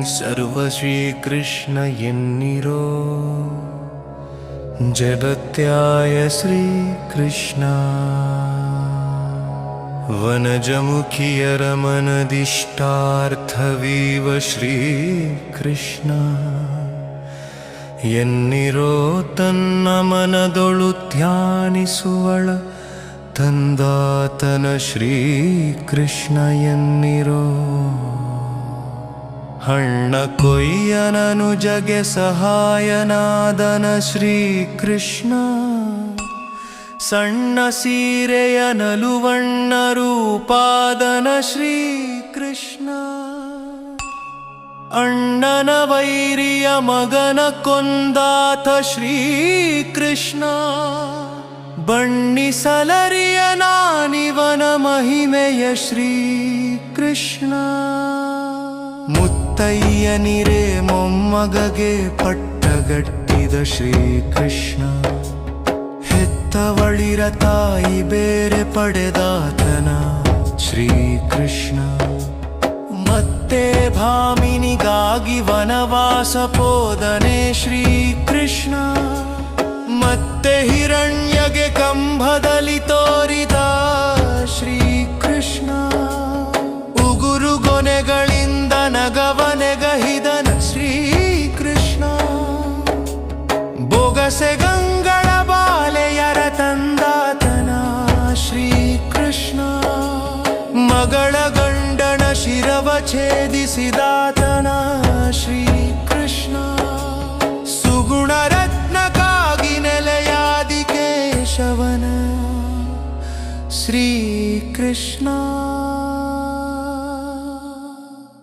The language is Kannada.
ಸರ್ವ ಶ್ರೀಕೃಷ್ಣ ಎನ್ನಿರೋ ಜಗತ್ಯಾಯ ಶ್ರೀಕೃಷ್ಣ ವನಜಮುಖಿಯರ ಮನದಿಷ್ಟಾರ್ಥವೀವ ಶ್ರೀಕೃಷ್ಣ ಎನ್ನಿರೋ ತನ್ನ ಮನದೊಳು ಧ್ಯಾನಿಸುವಳ ತಂದಾತನ ಶ್ರೀಕೃಷ್ಣ ಎನ್ನಿರೋ ಹಣ್ಣ ಕೊಯ್ಯನನು ಜಗೆ ಸಹಾಯನಾದನ ಶ್ರೀಕೃಷ್ಣ ಸಣ್ಣ ಸೀರೆಯ ನಲುವಣ್ಣ ರೂಪಾದನ ಶ್ರೀಕೃಷ್ಣ ಅಣ್ಣನ ವೈರಿಯ ಮಗನ ಕೊಂದಾತ ಶ್ರೀಕೃಷ್ಣ ಬಣ್ಣಿಸಲರಿಯ ನಾನಿವನ ಮಹಿಮೆಯ ಶ್ರೀಕೃಷ್ಣ ಮುತ್ತಯ್ಯನಿರೇ ಮೊಮ್ಮಗಗೆ ಪಟ್ಟಗಟ್ಟಿದ ಶ್ರೀಕೃಷ್ಣ ಹೆತ್ತವಳಿರ ತಾಯಿ ಬೇರೆ ಪಡೆದಾತನ ಶ್ರೀಕೃಷ್ಣ ಮತ್ತೆ ಭಾಮಿನಿಗಾಗಿ ವನವಾಸ ಪೋದನೆ ಶ್ರೀಕೃಷ್ಣ ಮತ್ತೆ ಹಿರಣ್ಯಗೆ ಕಂಭದಲ್ಲಿ ತೋರಿದ ಶ್ರೀಕೃಷ್ಣ ಉಗುರು ಗೊನೆಗಳಿಂದ ನಗವನೆಗಹಿದನ ಶ್ರೀಕೃಷ್ಣ ಬೊಗಸೆಗಂಗಳ ಬಾಲೆಯರ ತಂದಾತನ ಶ್ರೀಕೃಷ್ಣ ಮಗಳ ಗಂಡನ ಶಿರವ ಛೇದಿಸಿದಾತನ ಶ್ರೀಕೃಷ್ಣ ಸುಗುಣ ರತ್ನಕ್ಕಾಗಿ ನೆಲೆಯಾದಿ ಕೇಶವನ ಶ್ರೀಕೃಷ್ಣ